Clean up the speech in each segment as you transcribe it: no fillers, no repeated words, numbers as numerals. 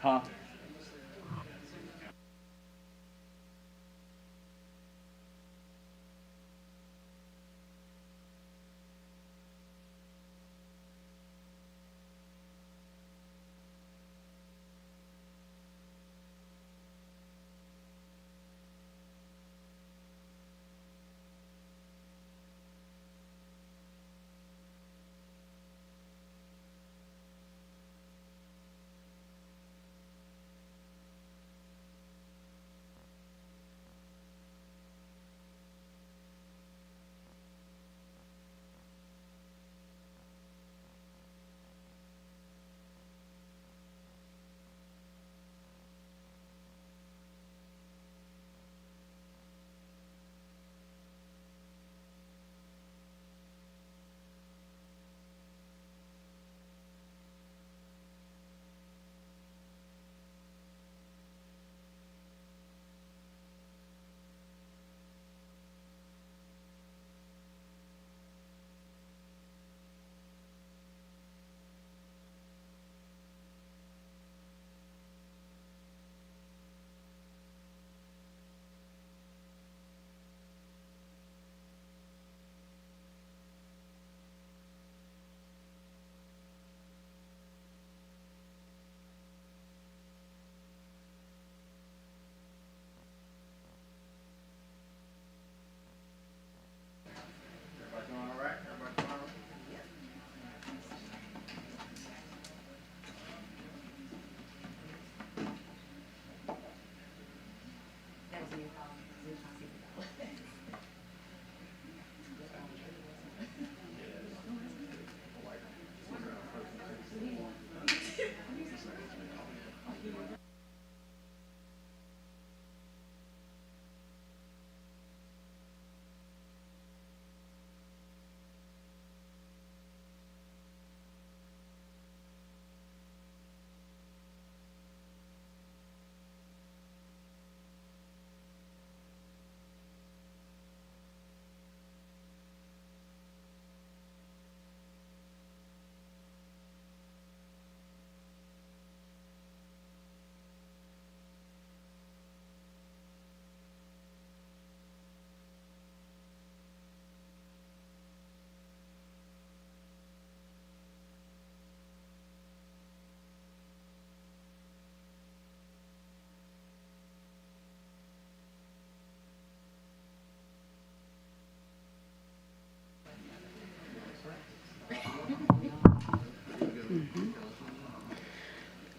Huh?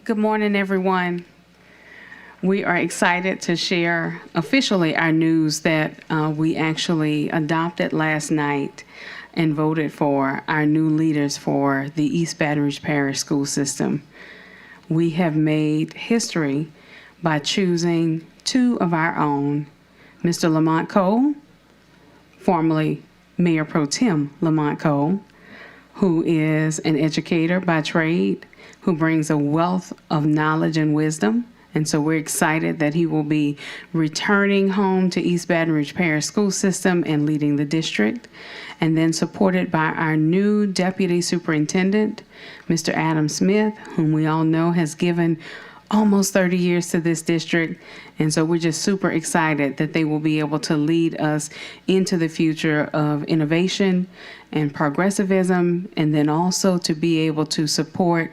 Good morning, everyone. We are excited to share officially our news that we actually adopted last night and voted for our new leaders for the East Baton Rouge Parish School System. We have made history by choosing two of our own, Mr. Lamont Cole, formerly Mayor Pro Tem Lamont Cole, who is an educator by trade, who brings a wealth of knowledge and wisdom. And so we're excited that he will be returning home to East Baton Rouge Parish School System and leading the district. And then supported by our new Deputy Superintendent, Mr. Adam Smith, whom we all know has given almost 30 years to this district. And so we're just super excited that they will be able to lead us into the future of innovation and progressivism, and then also to be able to support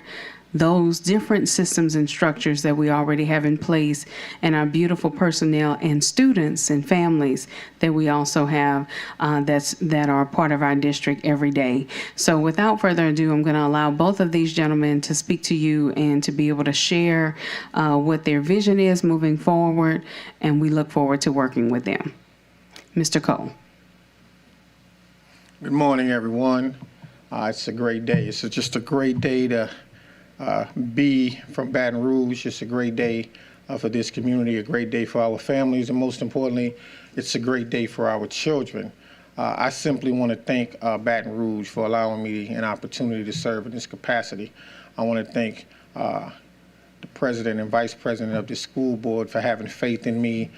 those different systems and structures that we already have in place, and our beautiful personnel and students and families that we also have that are part of our district every day. So without further ado, I'm going to allow both of these gentlemen to speak to you and to be able to share what their vision is moving forward, and we look forward to working with them. Mr. Cole. Good morning, everyone. It's a great day. It's just a great day to be from Baton Rouge. It's a great day for this community, a great day for our families, and most importantly, it's a great day for our children. I simply want to thank Baton Rouge for allowing me an opportunity to serve in this capacity. I want to thank the president and vice president of the school board for having faith in me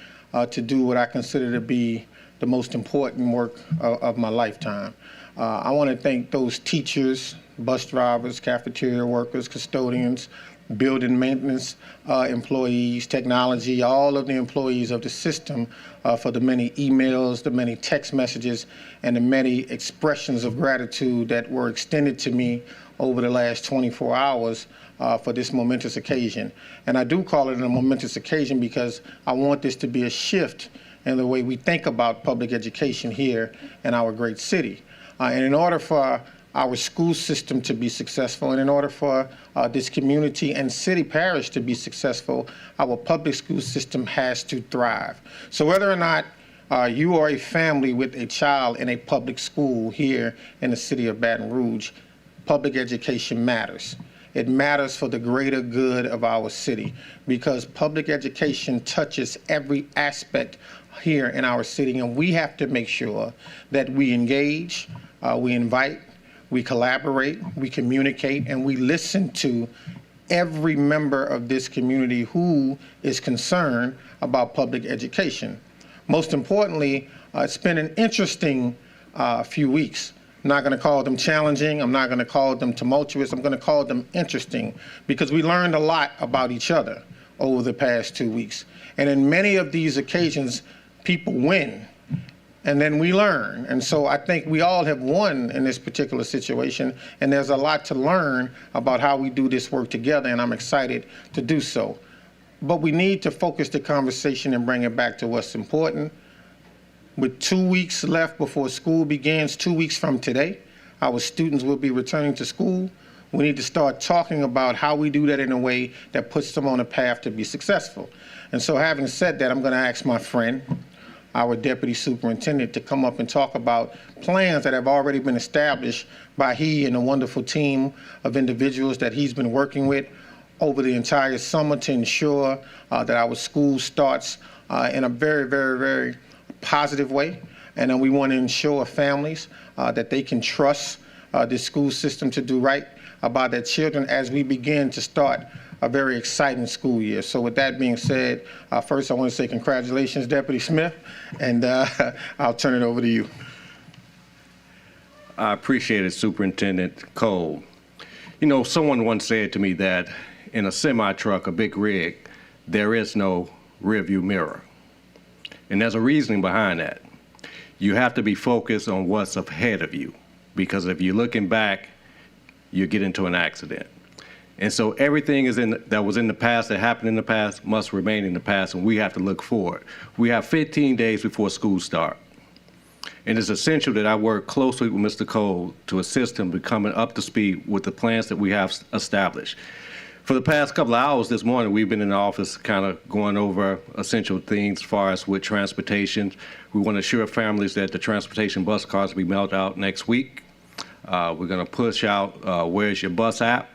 to do what I consider to be the most important work of my lifetime. I want to thank those teachers, bus drivers, cafeteria workers, custodians, building maintenance employees, technology, all of the employees of the system for the many emails, the many text messages, and the many expressions of gratitude that were extended to me over the last 24 hours for this momentous occasion. And I do call it a momentous occasion because I want this to be a shift in the way we think about public education here in our great city. And in order for our school system to be successful, and in order for this community and city parish to be successful, our public school system has to thrive. So whether or not you are a family with a child in a public school here in the city of Baton Rouge, public education matters. It matters for the greater good of our city because public education touches every aspect here in our city, and we have to make sure that we engage, we invite, we collaborate, we communicate, and we listen to every member of this community who is concerned about public education. Most importantly, it's been an interesting few weeks. I'm not going to call them challenging. I'm not going to call them tumultuous. I'm going to call them interesting because we learned a lot about each other over the past 2 weeks. And in many of these occasions, people win, and then we learn. And so I think we all have won in this particular situation, and there's a lot to learn about how we do this work together, and I'm excited to do so. But we need to focus the conversation and bring it back to what's important. With 2 weeks left before school begins, 2 weeks from today, our students will be returning to school. We need to start talking about how we do that in a way that puts them on a path to be successful. And so having said that, I'm going to ask my friend, our deputy superintendent, to come up and talk about plans that have already been established by he and a wonderful team of individuals that he's been working with over the entire summer to ensure that our school starts in a very, very, very positive way. And then we want to ensure families that they can trust the school system to do right by their children as we begin to start a very exciting school year. So with that being said, first I want to say congratulations, Deputy Smith, and I'll turn it over to you. I appreciate it, Superintendent Cole. You know, someone once said to me that in a semi-truck, a big rig, there is no rearview mirror. And there's a reasoning behind that. You have to be focused on what's ahead of you, because if you're looking back, you get into an accident. And so everything that was in the past, that happened in the past, must remain in the past, and we have to look forward. We have 15 days before school start. And it's essential that I work closely with Mr. Cole to assist him becoming up to speed with the plans that we have established. For the past couple of hours this morning, we've been in the office kind of going over essential things as far as with transportation. We want to assure families that the transportation bus cars will be mailed out next week. We're going to push out Where's Your Bus app.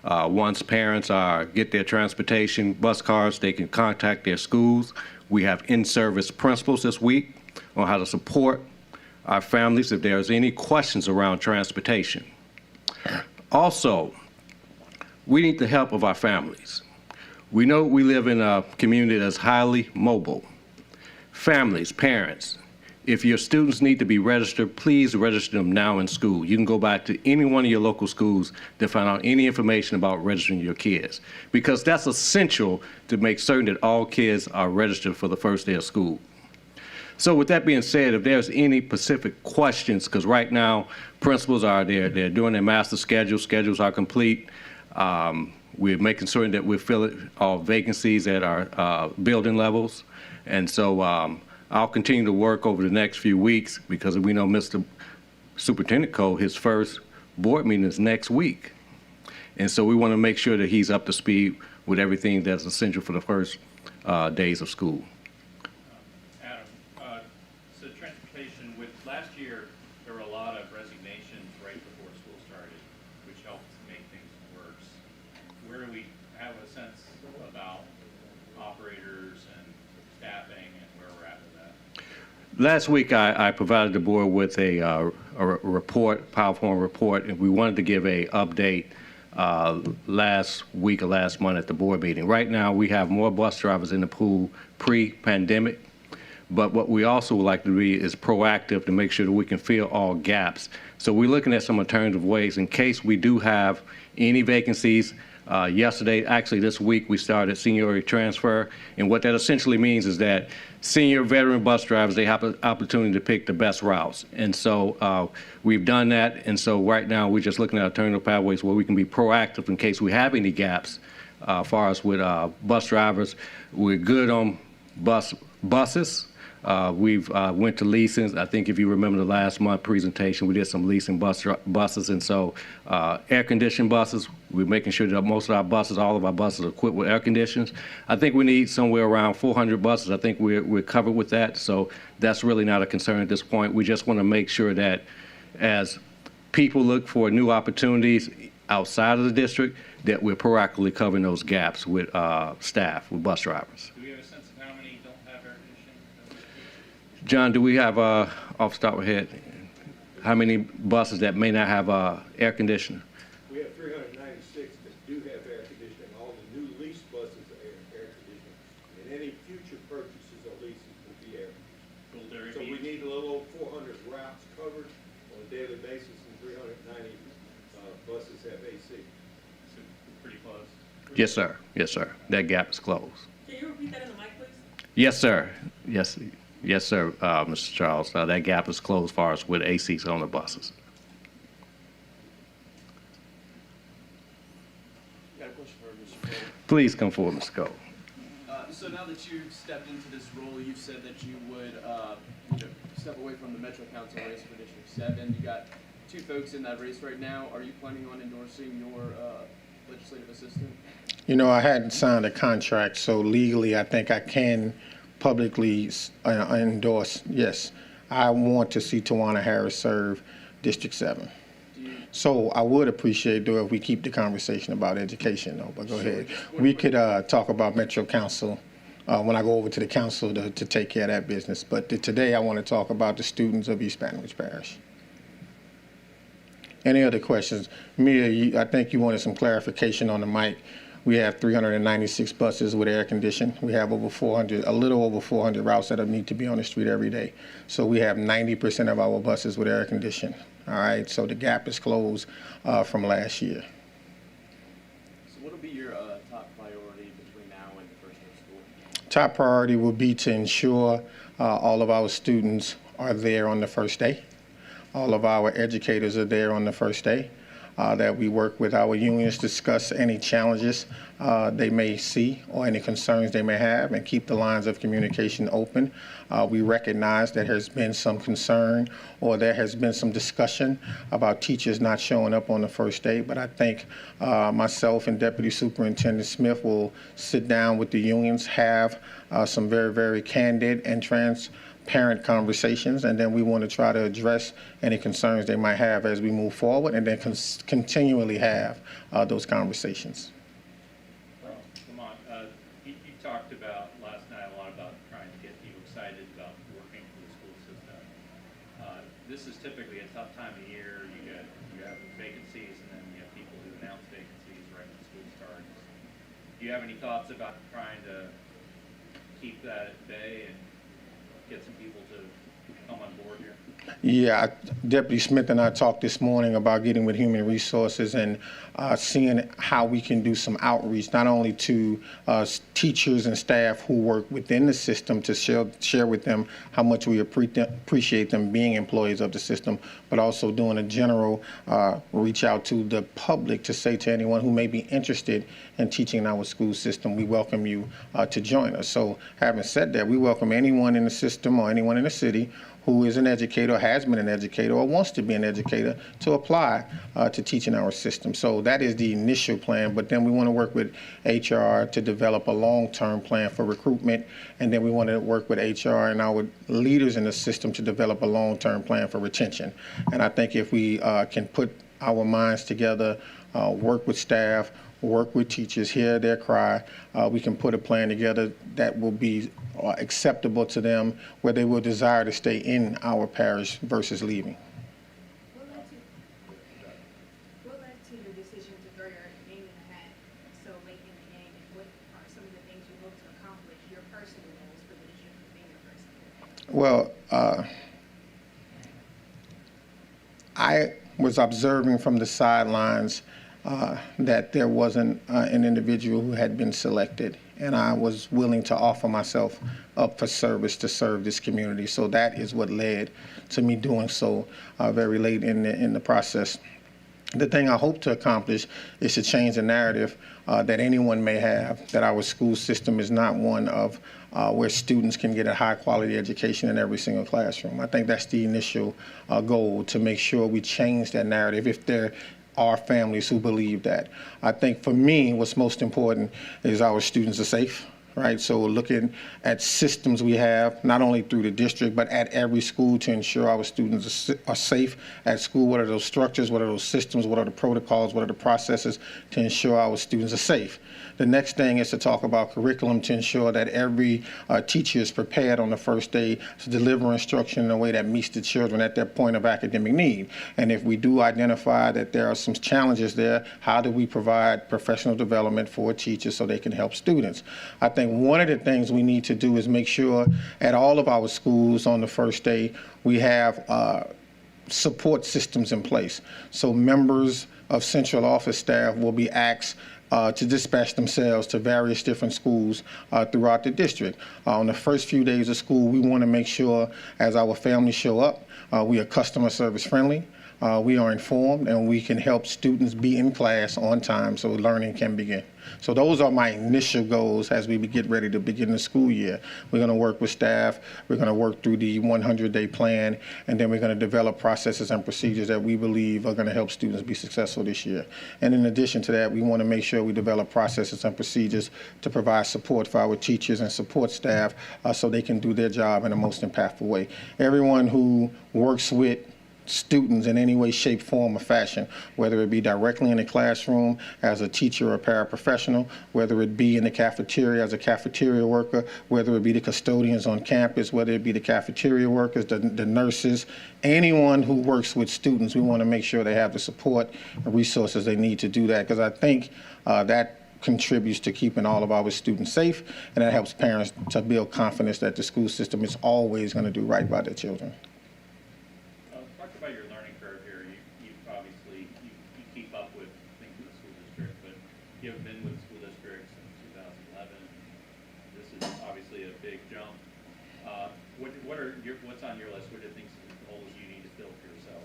Once parents get their transportation bus cards, they can contact their schools. We have in-service principals this week on how to support our families if there's any questions around transportation. Also, we need the help of our families. We know we live in a community that's highly mobile. Families, parents, if your students need to be registered, please register them now in school. You can go back to any one of your local schools to find out any information about registering your kids, because that's essential to make certain that all kids are registered for the first day of school. So with that being said, if there's any specific questions, because right now principals are there, they're doing their master schedules are complete. We're making certain that we're filling all vacancies at our building levels. And so I'll continue to work over the next few weeks, because we know Mr. Superintendent Cole, his first board meeting is next week. And so we want to make sure that he's up to speed with everything that's essential for the first days of school. Adam, so transportation, with last year, there were a lot of right before school started, which helped make things worse. Where do we have a sense about operators and staffing and where we're at with that? Last week, I provided the board with a report, PowerPoint report, and we wanted to give a update last week or last month at the board meeting. Right now, we have more bus drivers in the pool pre-pandemic, but what we also would like to be is proactive to make sure that we can fill all gaps. So we're looking at some alternative ways in case we do have any vacancies. Yesterday, actually this week, we started seniority transfer, and what that essentially means is that senior veteran bus drivers, they have an opportunity to pick the best routes. And so we've done that, and so right now we're just looking at alternative pathways where we can be proactive in case we have any gaps as far as with bus drivers. We're good on buses. We've went to leasing. I think if you remember the last month presentation, we did some leasing buses, and so air-conditioned buses, we're making sure that most of our buses, all of our buses are equipped with air conditioners. I think we need somewhere around 400 buses. I think we're covered with that, so that's really not a concern at this point. We just want to make sure that as people look for new opportunities outside of the district, that we're proactively covering those gaps with staff, with bus drivers. Do we have a sense of how many don't have air conditioning? John, do we have, off the top of my head, how many buses that may not have air conditioning? We have 396 that do have air conditioning. All the new lease buses are air conditioning. And any future purchases or leases will be air Will there conditioning. So we be, need a little over 400 routes covered on a daily basis, and 390 buses have AC. so pretty close? Yes, sir. Yes, sir. That gap is closed. Can you repeat that in the mic, please? Yes, sir. Yes, yes, sir, Mr. Charles. That gap is closed as far as with ACs on the buses. Got a question for Mr. Cole. Please come forward, Mr. Cole. So now that you've stepped into this role, you've said that you would step away from the Metro Council race for District 7. You got 2 folks in that race right now. Are you planning on endorsing your legislative assistant? You know, I hadn't signed a contract, so legally I think I can publicly endorse, yes. I want to see Tawana Harris serve District 7. So I would appreciate, though, if we keep the conversation about education, though, but go ahead. We could talk about Metro Council when I go over to the council to take care of that business. But today I want to talk about the students of East Baton Rouge Parish. Any other questions? Mia, I think you wanted some clarification on the mic. We have 396 buses with air conditioning. We have over 400, a little over 400 routes that need to be on the street every day. So we have 90% of our buses with air conditioning. All right, so the gap is closed from last year. So what will be your top priority between now and the first day of school? Top priority will be to ensure all of our students are there on the first day. All of our educators are there on the first day. That we work with our unions, discuss any challenges they may see or any concerns they may have, and keep the lines of communication open. We recognize that there's been some concern or there has been some discussion about teachers not showing up on the first day, but I think myself and Deputy Superintendent Smith will sit down with the unions, have some very, very candid and transparent conversations, and then we want to try to address any concerns they might have as we move forward, and then continually have those conversations. Well, come on, you talked about last night a lot about trying to get people excited about working for the school system. This is typically a tough time of year. You have vacancies, and then you have people who announce vacancies right when school starts. Do you have any thoughts about trying to keep that at bay and get some people to come on board here? Yeah, Deputy Smith and I talked this morning about getting with Human Resources and seeing how we can do some outreach, not only to teachers and staff who work within the system to share with them how much we appreciate them being employees of the system, but also doing a general reach out to the public to say to anyone who may be interested in teaching in our school system, we welcome you to join us. So having said that, we welcome anyone in the system or anyone in the city who is an educator, has been an educator, or wants to be an educator to apply to teach in our system. So that is the initial plan, but then we want to work with HR to develop a long-term plan for recruitment, and then we want to work with HR and our leaders in the system to develop a long-term plan for retention. And I think if we can put our minds together, work with staff, work with teachers, hear their cry, we can put a plan together that will be acceptable to them, where they will desire to stay in our parish versus leaving. What led to your decision to throw your name in the hat so late in the game, and what are some of the things you hope to accomplish, your personal goals for the district for being your first year? Well, I was observing from the sidelines that there wasn't an individual who had been selected, and I was willing to offer myself up for service to serve this community. So that is what led to me doing so very late in the process. The thing I hope to accomplish is to change the narrative that anyone may have, that our school system is not one of where students can get a high quality education in every single classroom. I think that's the initial goal, to make sure we change that narrative if there are families who believe that. I think for me, what's most important is our students are safe. Right, so we're looking at systems we have, not only through the district, but at every school, to ensure our students are safe at school. What are those structures? What are those systems? What are the protocols? What are the processes to ensure our students are safe? The next thing is to talk about curriculum, to ensure that every teacher is prepared on the first day to deliver instruction in a way that meets the children at their point of academic need. And if we do identify that there are some challenges there, how do we provide professional development for teachers so they can help students? I think one of the things we need to do is make sure at all of our schools on the first day we have support systems in place. So members of central office staff will be asked to dispatch themselves to various different schools throughout the district. On the first few days of school, we want to make sure as our families show up, we are customer service friendly. We are informed, and we can help students be in class on time so learning can begin. So those are my initial goals as we get ready to begin the school year. We're going to work with staff, we're going to work through the 100-day plan, and then we're going to develop processes and procedures that we believe are going to help students be successful this year. And in addition to that, we want to make sure we develop processes and procedures to provide support for our teachers and support staff so they can do their job in the most impactful way. Everyone who works with students in any way, shape, form, or fashion, whether it be directly in the classroom as a teacher or paraprofessional, whether it be in the cafeteria as a cafeteria worker, whether it be the custodians on campus, whether it be the cafeteria workers, the nurses, anyone who works with students, we want to make sure they have the support and resources they need to do that, because I think that contributes to keeping all of our students safe, and that helps parents to build confidence that the school system is always going to do right by their children. Talk about your learning curve here. You obviously, you keep up with things in the school district, but you haven't been with the school district since 2011. This is obviously a big jump. What's on your list? What are the things, goals you need to fill for yourself?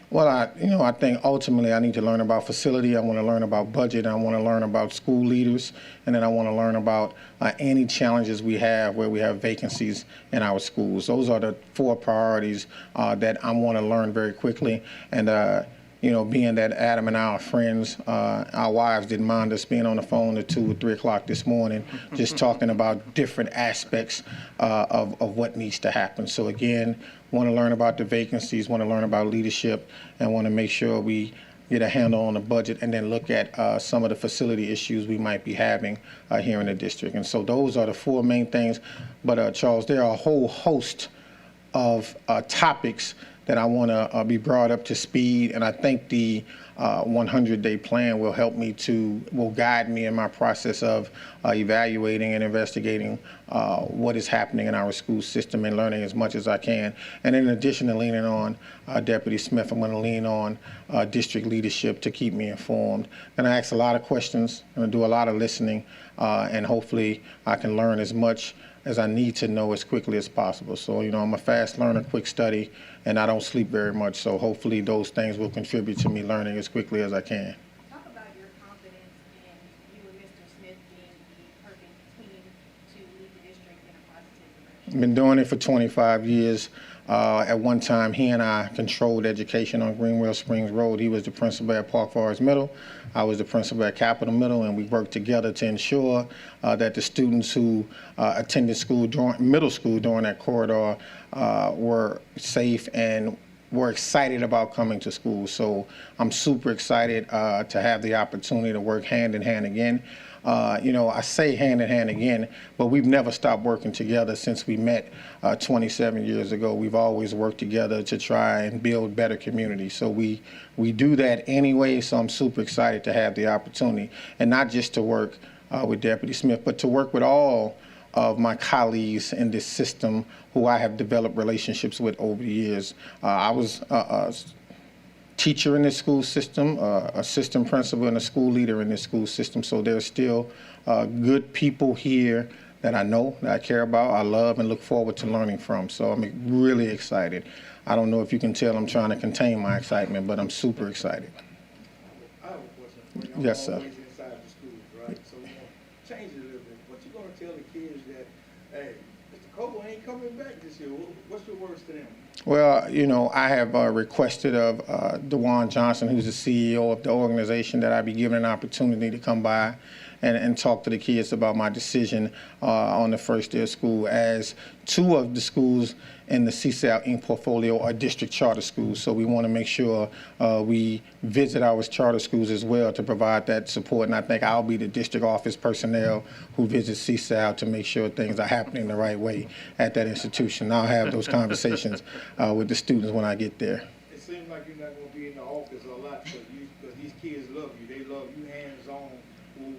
Well, I think ultimately I need to learn about facility. I want to learn about budget. I want to learn about school leaders, and then I want to learn about any challenges we have where we have vacancies in our schools. Those are the 4 priorities that I want to learn very quickly. And being that Adam and I are friends, our wives didn't mind us being on the phone at 2 or 3 o'clock this morning, just talking about different aspects of what needs to happen. So again, want to learn about the vacancies, want to learn about leadership, and want to make sure we get a handle on the budget, and then look at some of the facility issues we might be having here in the district. And so those are the 4 main things. But Charles, there are a whole host of topics that I want to be brought up to speed, and I think the 100-day plan will guide me in my process of evaluating and investigating what is happening in our school system and learning as much as I can. And in addition to leaning on Deputy Smith, I'm going to lean on district leadership to keep me informed. And I ask a lot of questions, I'm going to do a lot of listening, and hopefully I can learn as much as I need to know as quickly as possible. So, I'm a fast learner, quick study, and I don't sleep very much. So hopefully those things will contribute to me learning as quickly as I can. Talk about your confidence in you and Mr. Smith being the perfect team to lead the district in a positive direction. Been doing it for 25 years. At one time, he and I controlled education on Greenwell Springs Road. He was the principal at Park Forest Middle. I was the principal at Capitol Middle, and we worked together to ensure that the students who attended middle school during that corridor were safe and were excited about coming to school. So I'm super excited to have the opportunity to work hand in hand again. I say hand in hand again, but we've never stopped working together since we met 27 years ago. We've always worked together to try and build better communities. So we do that anyway, so I'm super excited to have the opportunity, and not just to work with Deputy Smith, but to work with all of my colleagues in this system who I have developed relationships with over the years. I was a teacher in this school system, assistant principal and a school leader in this school system, so there's still good people here that I know, that I care about, I love, and look forward to learning from. So I'm really excited. I don't know if you can tell I'm trying to contain my excitement, but I'm super excited. I have a question for you. Yes, sir. I'm always inside the schools, right? So we're gonna change it a little bit. What you gonna tell the kids that, hey, Mr. Coble ain't coming back this year? What's your words to them? Well, I have requested of DeJuan Johnson, who's the CEO of the organization, that I be given an opportunity to come by and talk to the kids about my decision on the first day of school, as two of the schools in the CSAL Inc. portfolio are district charter schools. So we want to make sure we visit our charter schools as well to provide that support. And I think I'll be the district office personnel who visits CSAL to make sure things are happening the right way at that institution. I'll have those conversations with the students when I get there. It seems like you're not gonna be in the office a lot, because these kids love you. They love you hands-on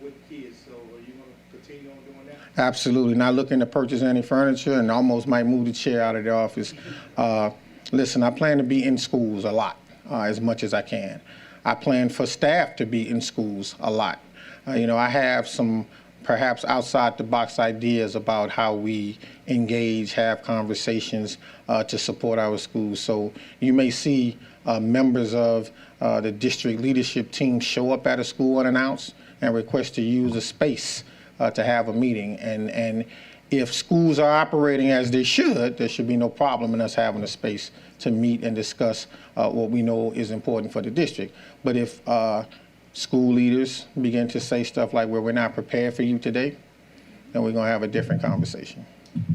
with kids. So are you gonna continue on doing that? Absolutely. Not looking to purchase any furniture, and almost might move the chair out of the office. Listen, I plan to be in schools a lot, as much as I can. I plan for staff to be in schools a lot. I have some perhaps outside the box ideas about how we engage, have conversations to support our schools. So you may see members of the district leadership team show up at a school unannounced and request to use a space to have a meeting. And if schools are operating as they should, there should be no problem in us having a space to meet and discuss what we know is important for the district. But if school leaders begin to say stuff like, well, we're not prepared for you today, then we're going to have a different conversation.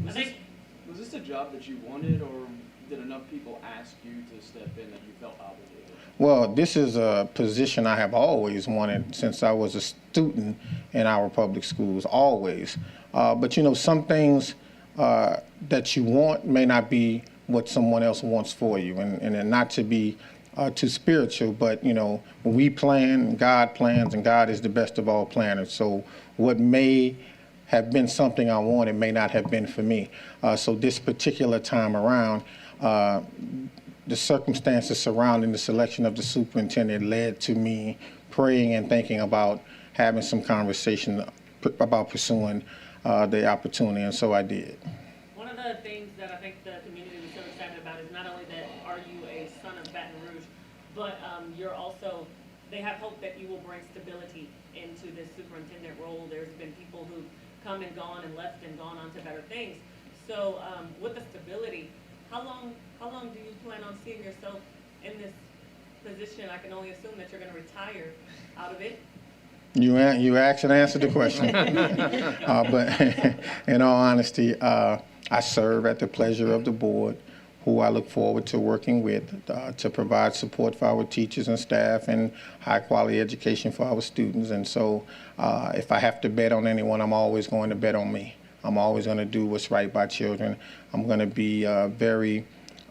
Was this a job that you wanted, or did enough people ask you to step in that you felt obligated? Well, this is a position I have always wanted since I was a student in our public schools, always. But some things that you want may not be what someone else wants for you, and not to be too spiritual, but we plan, God plans, and God is the best of all planners. So what may have been something I wanted may not have been for me. So this particular time around, the circumstances surrounding the selection of the superintendent led to me praying and thinking about having some conversation about pursuing the opportunity, and so I did. One of the things that I think the community was so excited about is not only that are you a son of Baton Rouge, but they have hope that you will bring stability into this superintendent role. There's been people who've come and gone and left and gone on to better things. So with the stability, how long do you plan on seeing yourself in this position? I can only assume that you're going to retire out of it. You actually answered the question. But in all honesty, I serve at the pleasure of the board, who I look forward to working with to provide support for our teachers and staff and high quality education for our students. And so if I have to bet on anyone, I'm always going to bet on me. I'm always going to do what's right by children. I'm going to be very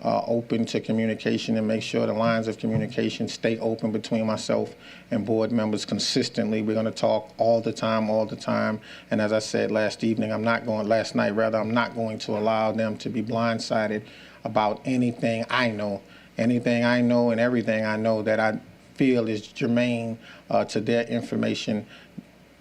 open to communication and make sure the lines of communication stay open between myself and board members consistently. We're going to talk all the time. And as I said last night, I'm not going to allow them to be blindsided about anything I know and everything I know that I feel is germane to their information.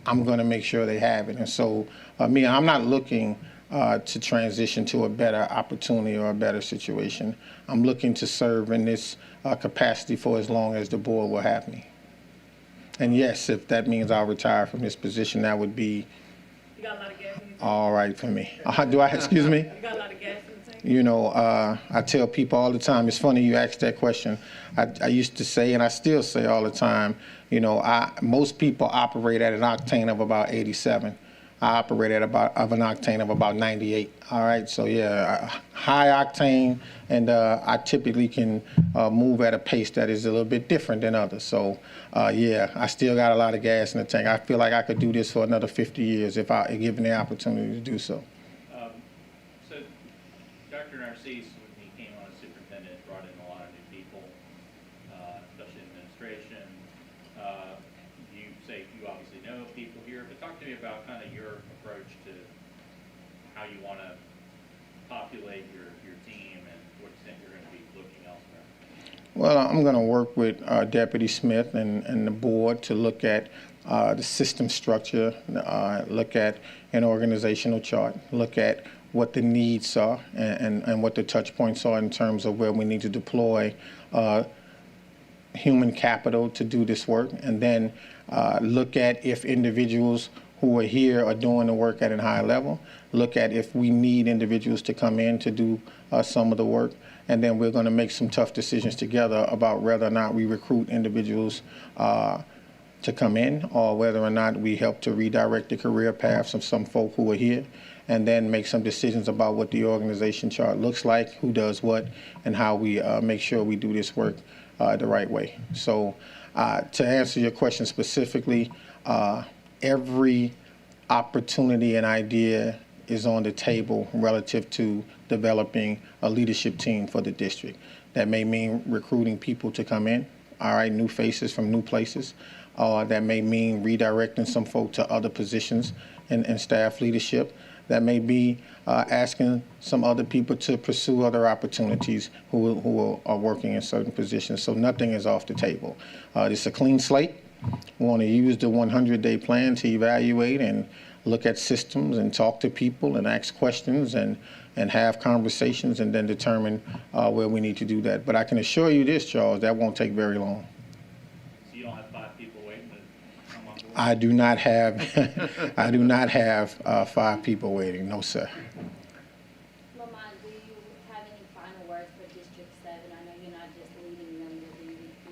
I'm going to make sure they have it. And so, I'm not looking to transition to a better opportunity or a better situation. I'm looking to serve in this capacity for as long as the board will have me. And yes, if that means I'll retire from this position, that would be You got a lot of gas in your tank? all right for me. Excuse me? You got a lot of gas in the tank? You know, I tell people all the time, it's funny you asked that question. I used to say, and I still say all the time, you know, most people operate at an octane of about 87. I operate at an octane of about 98. All right, so yeah, high octane, and I typically can move at a pace that is a little bit different than others. So yeah, I still got a lot of gas in the tank. I feel like I could do this for another 50 years if I given the opportunity to do so. So Dr. Narcisse, when he came on as superintendent, brought in a lot of new people, especially administration. You say you obviously know people here, but talk to me about kind of your approach to how you want to populate your team and what extent you're going to be looking elsewhere. Well, I'm going to work with Deputy Smith and the board to look at the system structure, look at an organizational chart, look at what the needs are and what the touch points are in terms of where we need to deploy human capital to do this work, and then look at if individuals who are here are doing the work at a high level, look at if we need individuals to come in to do some of the work, and then we're going to make some tough decisions together about whether or not we recruit individuals to come in or whether or not we help to redirect the career paths of some folk who are here, and then make some decisions about what the organization chart looks like, who does what, and how we make sure we do this work the right way. So to answer your question specifically, every opportunity and idea is on the table relative to developing a leadership team for the district. That may mean recruiting people to come in, all right, new faces from new places. That may mean redirecting some folk to other positions in staff leadership. That may be asking some other people to pursue other opportunities who are working in certain positions. So nothing is off the table. It's a clean slate. We want to use the 100-day plan to evaluate and look at systems and talk to people and ask questions and have conversations and then determine where we need to do that. But I can assure you this, Charles, that won't take very long. So you don't have 5 people waiting to come on board? I do not have, I do not have 5 people waiting. No, sir. Lamont, do you have any final words for District 7? I know you're not just leading them,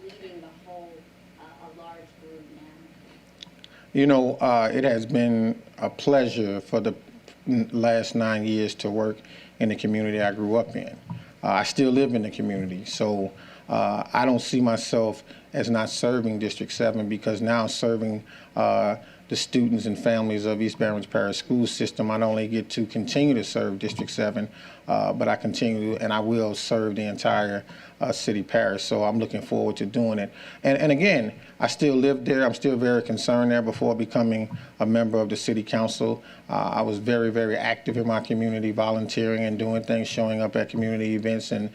you're leading the whole, a large group now. You know, it has been a pleasure for the last 9 years to work in the community I grew up in. I still live in the community, so I don't see myself as not serving District 7 because now serving the students and families of East Baton Rouge Parish School System, I not only get to continue to serve District 7, but I continue and I will serve the entire city parish. So I'm looking forward to doing it. And again, I still live there. I'm still very concerned there. Before becoming a member of the city council, I was very, very active in my community, volunteering and doing things, showing up at community events and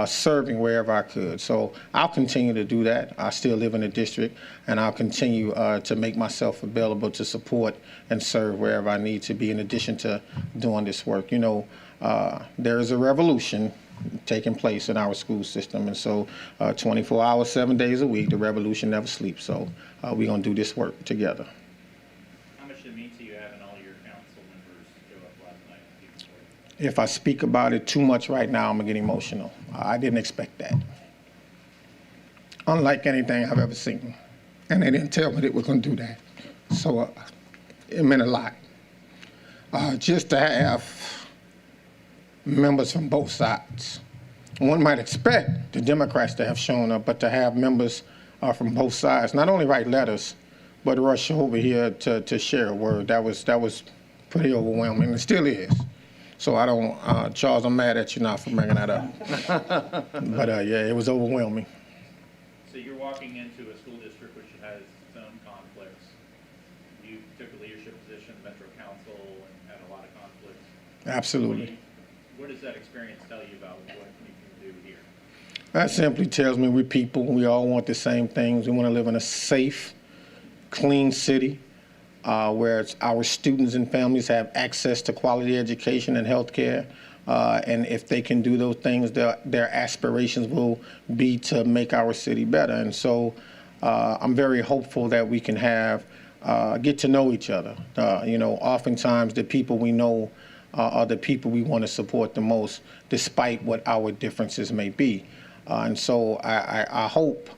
serving wherever I could. So I'll continue to do that. I still live in the district, and I'll continue to make myself available to support and serve wherever I need to be, in addition to doing this work. You know, there is a revolution taking place in our school system, and so 24 hours, 7 days a week, the revolution never sleeps. So we're going to do this work together. How much did it mean to you having all your council members show up last night and speak for If I speak about it too much right now, I'm going to get emotional. I didn't expect that. Unlike anything I've ever seen. And they didn't tell me they were going to do that. So it meant a lot. Just to have members from both sides. One might expect the Democrats to have shown up, but to have members from both sides, not only write letters, but rush over here to share a word, that was pretty overwhelming, and still is. So I don't, Charles, I'm mad at you now for bringing that up. But yeah, it was overwhelming. So you're walking into a school district which has its own conflicts. You took a leadership position in Metro Council and had a lot of conflicts. Absolutely. What does that experience tell you about what you can do here? That simply tells me we're people. We all want the same things. We want to live in a safe, clean city where our students and families have access to quality education and health care. And if they can do those things, their aspirations will be to make our city better. And so I'm very hopeful that we can get to know each other. You know, oftentimes the people we know are the people we want to support the most, despite what our differences may be. And so I hope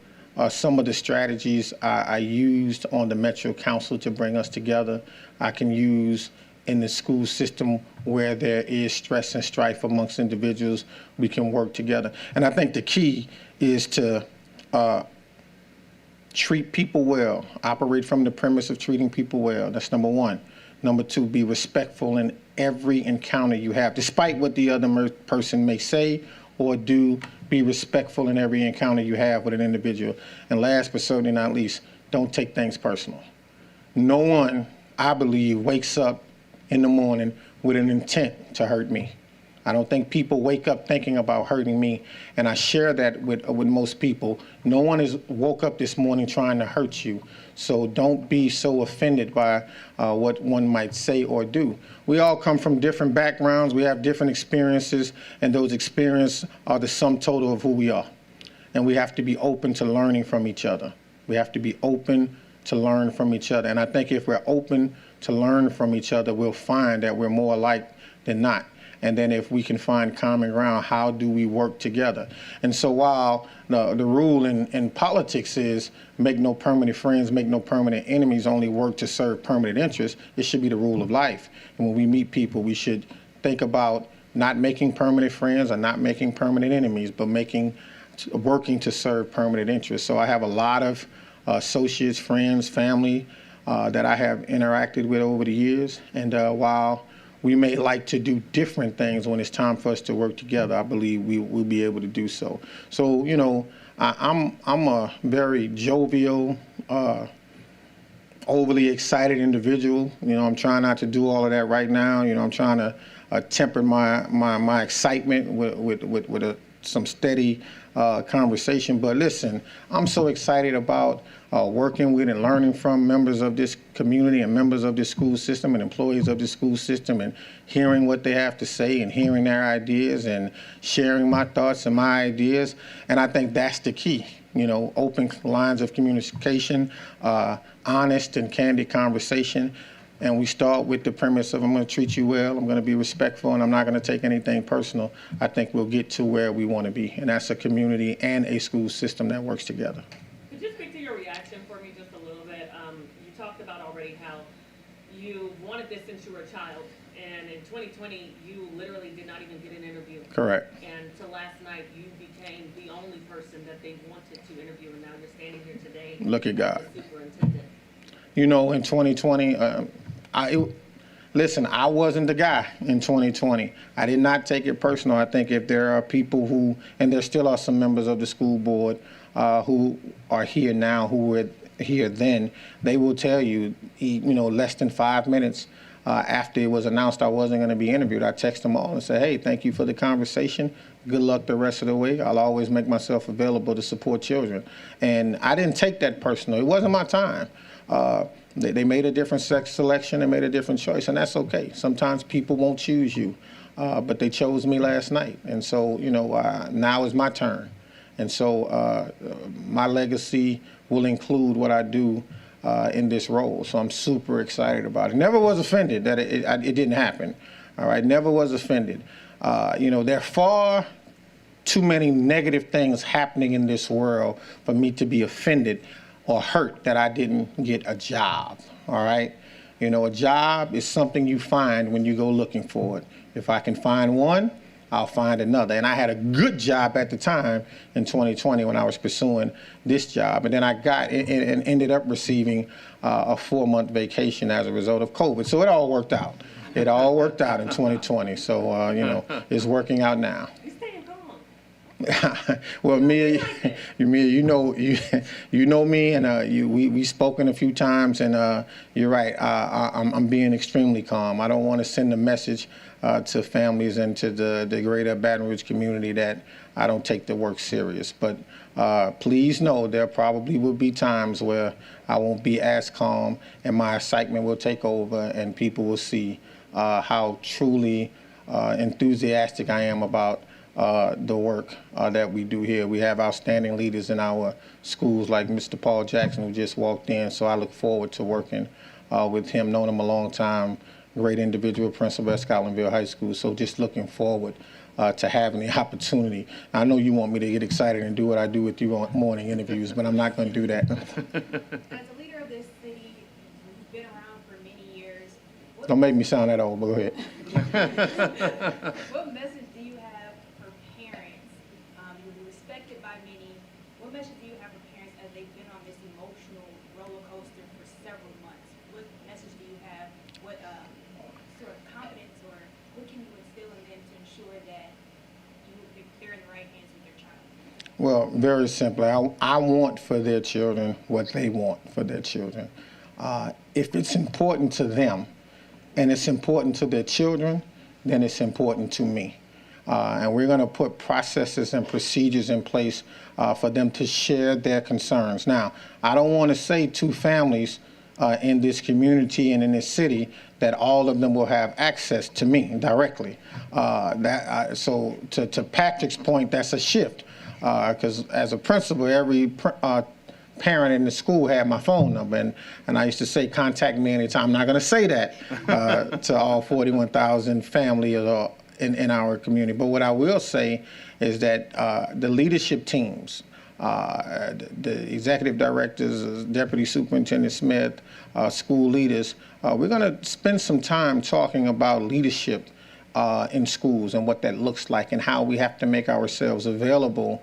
some of the strategies I used on the Metro Council to bring us together, I can use in the school system where there is stress and strife amongst individuals. We can work together. And I think the key is to treat people well, operate from the premise of treating people well. That's number one. Number two, be respectful in every encounter you have, despite what the other person may say or do. Be respectful in every encounter you have with an individual. And last but certainly not least, don't take things personal. No one, I believe, wakes up in the morning with an intent to hurt me. I don't think people wake up thinking about hurting me, and I share that with most people. No one has woke up this morning trying to hurt you, so don't be so offended by what one might say or do. We all come from different backgrounds, we have different experiences, and those experiences are the sum total of who we are. And we have to be open to learning from each other. We have to be open to learn from each other, and I think if we're open to learn from each other, we'll find that we're more alike than not. And then if we can find common ground, how do we work together? And so while the rule in politics is make no permanent friends, make no permanent enemies, only work to serve permanent interests, it should be the rule of life. And when we meet people, we should think about not making permanent friends or not making permanent enemies, but working to serve permanent interests. So I have a lot of associates, friends, family that I have interacted with over the years. And while we may like to do different things, when it's time for us to work together, I believe we'll be able to do so. So, you know, I'm a very jovial, overly excited individual. You know, I'm trying not to do all of that right now. You know, I'm trying to temper my excitement with some steady conversation. But listen, I'm so excited about working with and learning from members of this community and members of this school system and employees of this school system, and hearing what they have to say and hearing their ideas and sharing my thoughts and my ideas. And I think that's the key. You know, open lines of communication, honest and candid conversation. And we start with the premise of I'm going to treat you well, I'm going to be respectful, and I'm not going to take anything personal. I think we'll get to where we want to be, and that's a community and a school system that works together. Could you speak to your reaction for me just a little bit? You talked about already how you wanted this since you were a child, and in 2020, you literally did not even get an interview. Correct. And so last night, you became the only person that they wanted to interview, and now you're standing here today. Look at God. As the superintendent. You know, in 2020, listen, I wasn't the guy in 2020. I did not take it personal. I think if there are people who, and there still are some members of the school board who are here now, who were here then, they will tell you, you know, less than 5 minutes after it was announced I wasn't going to be interviewed, I text them all and say, hey, thank you for the conversation. Good luck the rest of the way. I'll always make myself available to support children. And I didn't take that personal. It wasn't my time. They made a different sex selection, they made a different choice, and that's okay. Sometimes people won't choose you, but they chose me last night. And so, you know, now is my turn. And so my legacy will include what I do in this role. So I'm super excited about it. Never was offended that it didn't happen. All right, never was offended. You know, there are far too many negative things happening in this world for me to be offended or hurt that I didn't get a job, all right? You know, a job is something you find when you go looking for it. If I can find one, I'll find another. And I had a good job at the time in 2020 when I was pursuing this job. And then I got and ended up receiving a 4-month vacation as a result of COVID. So it all worked out. It all worked out in 2020. So, you know, it's working out now. Well, Mia, you know me, and we've spoken a few times, and you're right. I'm being extremely calm. I don't want to send a message to families and to the greater Baton Rouge community that I don't take the work serious. But please know there probably will be times where I won't be as calm, and my excitement will take over, and people will see how truly enthusiastic I am about the work that we do here. We have outstanding leaders in our schools like Mr. Paul Jackson, who just walked in, so I look forward to working with him, known him a long time, great individual principal at Scotlandville High School. So just looking forward to having the opportunity. I know you want me to get excited and do what I do with you on morning interviews, but I'm not going to do that. As a leader of this city, you've been around for many years. Don't make me sound that old, but go ahead. What message do you have for parents? You'll be respected by many. What message do you have for parents as they've been on this emotional roller coaster for several months? What message do you have? What sort of confidence or what can you instill in them to ensure that they're in the right hands with their child? Well, very simply, I want for their children what they want for their children. If it's important to them and it's important to their children, then it's important to me. And we're going to put processes and procedures in place for them to share their concerns. Now, I don't want to say to families in this community and in this city that all of them will have access to me directly. So to Patrick's point, that's a shift. Because as a principal, every parent in the school had my phone number, and I used to say, contact me anytime. I'm not going to say that to all 41,000 families in our community. But what I will say is that the leadership teams, the executive directors, Deputy Superintendent Smith, school leaders, we're going to spend some time talking about leadership in schools and what that looks like and how we have to make ourselves available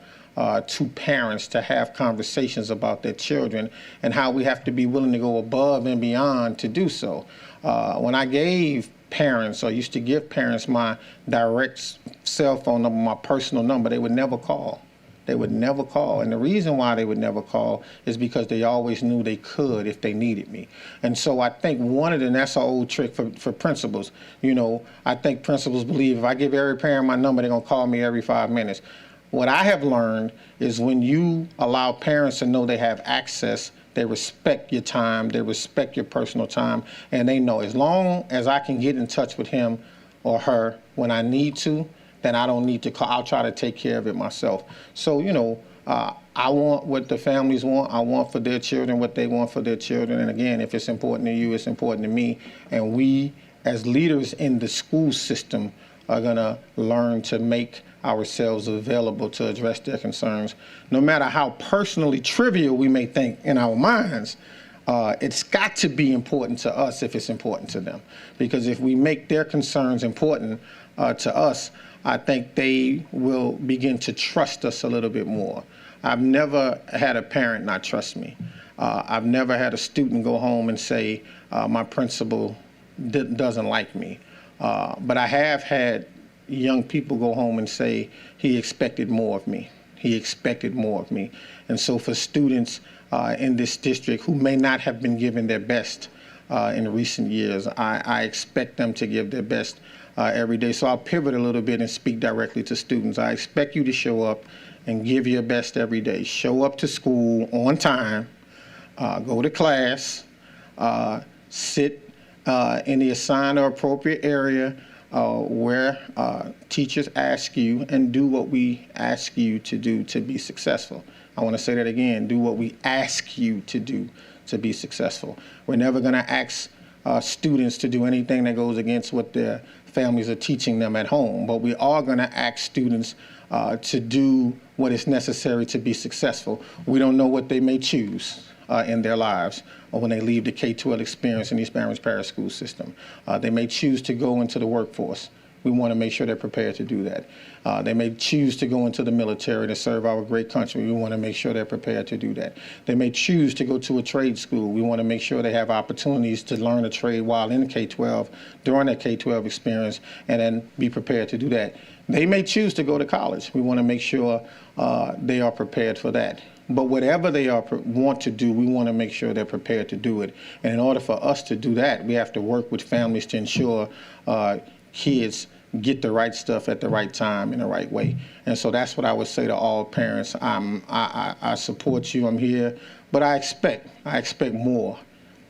to parents to have conversations about their children and how we have to be willing to go above and beyond to do so. When I gave parents or used to give parents my direct cell phone number, my personal number, they would never call. They would never call. And the reason why they would never call is because they always knew they could if they needed me. And so I think and that's an old trick for principals. You know, I think principals believe if I give every parent my number, they're going to call me every 5 minutes. What I have learned is when you allow parents to know they have access, they respect your time, they respect your personal time, and they know as long as I can get in touch with him or her when I need to, then I don't need to call. I'll try to take care of it myself. So, you know, I want what the families want. I want for their children what they want for their children. And again, if it's important to you, it's important to me. And we, as leaders in the school system, are going to learn to make ourselves available to address their concerns. No matter how personally trivial we may think in our minds, it's got to be important to us if it's important to them. Because if we make their concerns important to us, I think they will begin to trust us a little bit more. I've never had a parent not trust me. I've never had a student go home and say, my principal doesn't like me. But I have had young people go home and say, he expected more of me. He expected more of me. And so for students in this district who may not have been given their best in recent years, I expect them to give their best every day. So I'll pivot a little bit and speak directly to students. I expect you to show up and give your best every day. Show up to school on time, go to class, sit in the assigned or appropriate area where teachers ask you, and do what we ask you to do to be successful. I want to say that again, do what we ask you to do to be successful. We're never going to ask students to do anything that goes against what their families are teaching them at home, but we are going to ask students to do what is necessary to be successful. We don't know what they may choose in their lives or when they leave the K-12 experience in East Baton Rouge Parish School System. They may choose to go into the workforce. We want to make sure they're prepared to do that. They may choose to go into the military to serve our great country. We want to make sure they're prepared to do that. They may choose to go to a trade school. We want to make sure they have opportunities to learn a trade while in the K-12 during their K-12 experience, and then be prepared to do that. They may choose to go to college. We want to make sure they are prepared for that. But whatever they want to do, we want to make sure they're prepared to do it. And in order for us to do that, we have to work with families to ensure kids get the right stuff at the right time in the right way. And so that's what I would say to all parents. I support you, I'm here, but I expect more.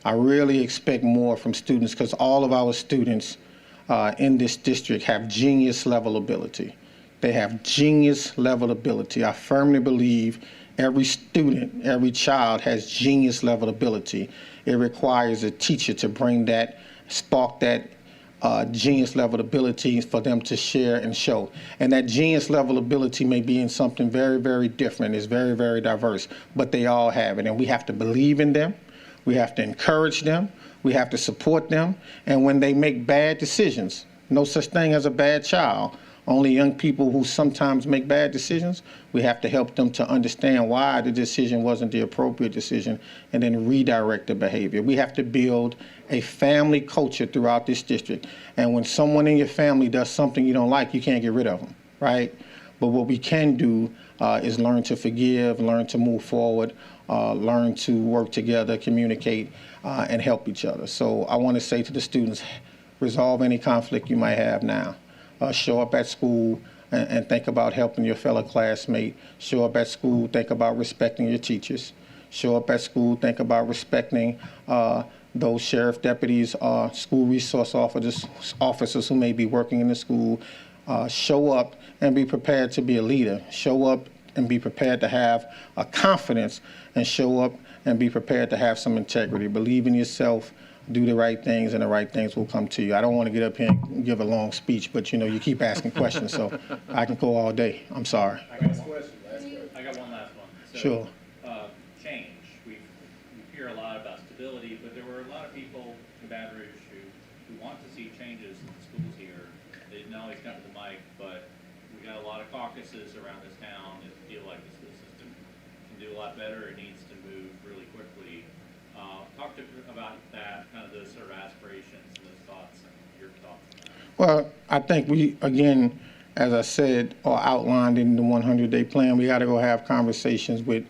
I really expect more from students, because all of our students in this district have genius level ability. They have genius level ability. I firmly believe every student, every child has genius level ability. It requires a teacher to bring that, spark that genius level abilities for them to share and show. And that genius level ability may be in something very, very different. It's very, very diverse, but they all have it. And we have to believe in them. We have to encourage them. We have to support them. And when they make bad decisions, no such thing as a bad child, only young people who sometimes make bad decisions, we have to help them to understand why the decision wasn't the appropriate decision and then redirect the behavior. We have to build a family culture throughout this district. And when someone in your family does something you don't like, you can't get rid of them, right? But what we can do is learn to forgive, learn to move forward, learn to work together, communicate, and help each other. So I want to say to the students, resolve any conflict you might have now. Show up at school and think about helping your fellow classmate. Show up at school, think about respecting your teachers. Show up at school, think about respecting those sheriff deputies, school resource officers who may be working in the school. Show up and be prepared to be a leader. Show up and be prepared to have a confidence, and show up and be prepared to have some integrity. Believe in yourself. Do the right things, and the right things will come to you. I don't want to get up here and give a long speech, but you know, you keep asking questions, so I can go all day. I'm sorry. I got one last one. So, Sure. Change. We hear a lot about stability, but there were a lot of people in Baton Rouge who want to see changes in the schools here. They didn't always come to the mic, but we got a lot of caucuses around this town that feel like the school system can do a lot better. It needs to move really quickly. Talk to about that, kind of those sort of aspirations and those thoughts and your thoughts. Well, I think we, again, as I said, or outlined in the 100-day plan, we got to go have conversations with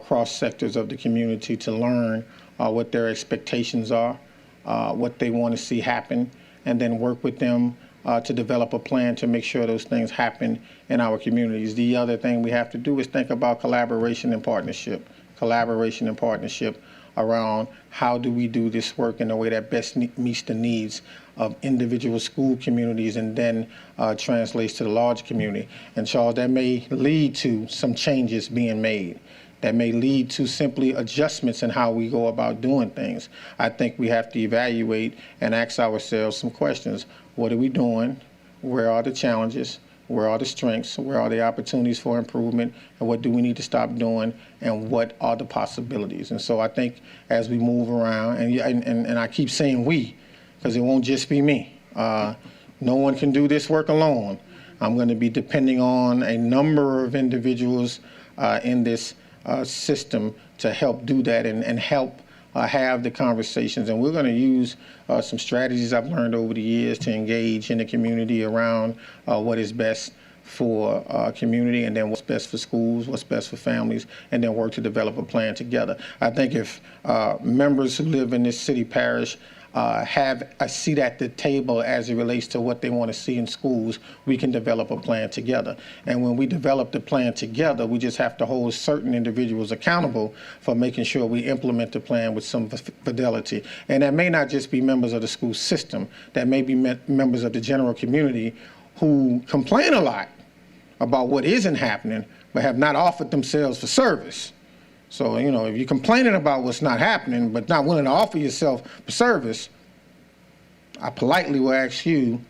cross sectors of the community to learn what their expectations are, what they want to see happen, and then work with them to develop a plan to make sure those things happen in our communities. The other thing we have to do is think about collaboration and partnership. Collaboration and partnership around how do we do this work in a way that best meets the needs of individual school communities and then translates to the large community. And Charles, that may lead to some changes being made. That may lead to simply adjustments in how we go about doing things. I think we have to evaluate and ask ourselves some questions. What are we doing? Where are the challenges? Where are the strengths? Where are the opportunities for improvement? And what do we need to stop doing? And what are the possibilities? And so I think as we move around, and I keep saying we, because it won't just be me. No one can do this work alone. I'm going to be depending on a number of individuals in this system to help do that and help have the conversations. And we're going to use some strategies I've learned over the years to engage in the community around what is best for community, and then what's best for schools, what's best for families, and then work to develop a plan together. I think if members who live in this city parish have a seat at the table as it relates to what they want to see in schools, we can develop a plan together. And when we develop the plan together, we just have to hold certain individuals accountable for making sure we implement the plan with some fidelity. And that may not just be members of the school system, that may be members of the general community who complain a lot about what isn't happening, but have not offered themselves for service. So, you know, if you're complaining about what's not happening, but not willing to offer yourself for service, I politely will ask you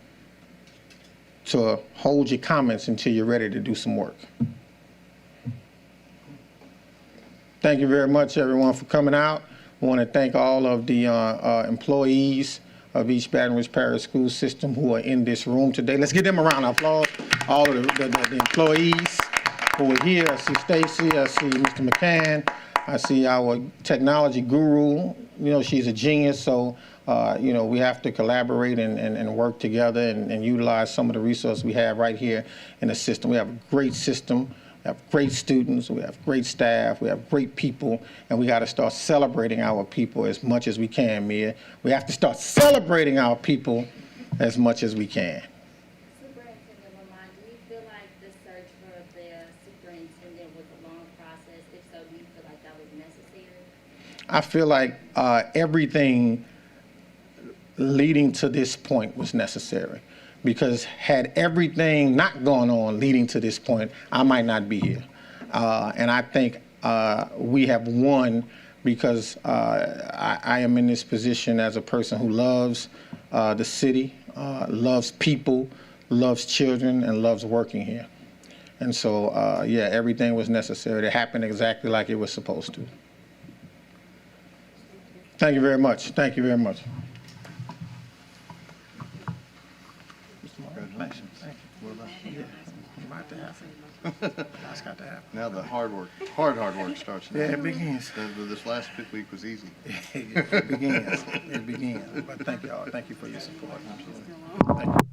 to hold your comments until you're ready to do some work. Thank you very much, everyone, for coming out. I want to thank all of the employees of East Baton Rouge Parish School System who are in this room today. Let's give them a round of applause. All of the employees who are here. I see Stacy, I see Mr. McCann, I see our technology guru. You know, she's a genius, so you know, we have to collaborate and work together and utilize some of the resources we have right here in the system. We have a great system. We have great students, we have great staff, we have great people, and we got to start celebrating our people as much as we can, Mia. We have to start celebrating our people as much as we can. Superintendent Lamont, do you feel like the search for the superintendent was a long process? If so, do you feel like that was necessary? I feel like everything leading to this point was necessary. Because had everything not gone on leading to this point, I might not be here. And I think we have won because I am in this position as a person who loves the city, loves people, loves children, and loves working here. And so, yeah, everything was necessary. It happened exactly like it was supposed to. Thank you very much. Thank you very much. Congratulations. Thank you. What about you? About to happen. That's got to happen. Now the hard work starts now. Yeah, it begins. This last week was easy. It begins. It begins. But thank y'all. Thank you for your support. Absolutely. Thank you.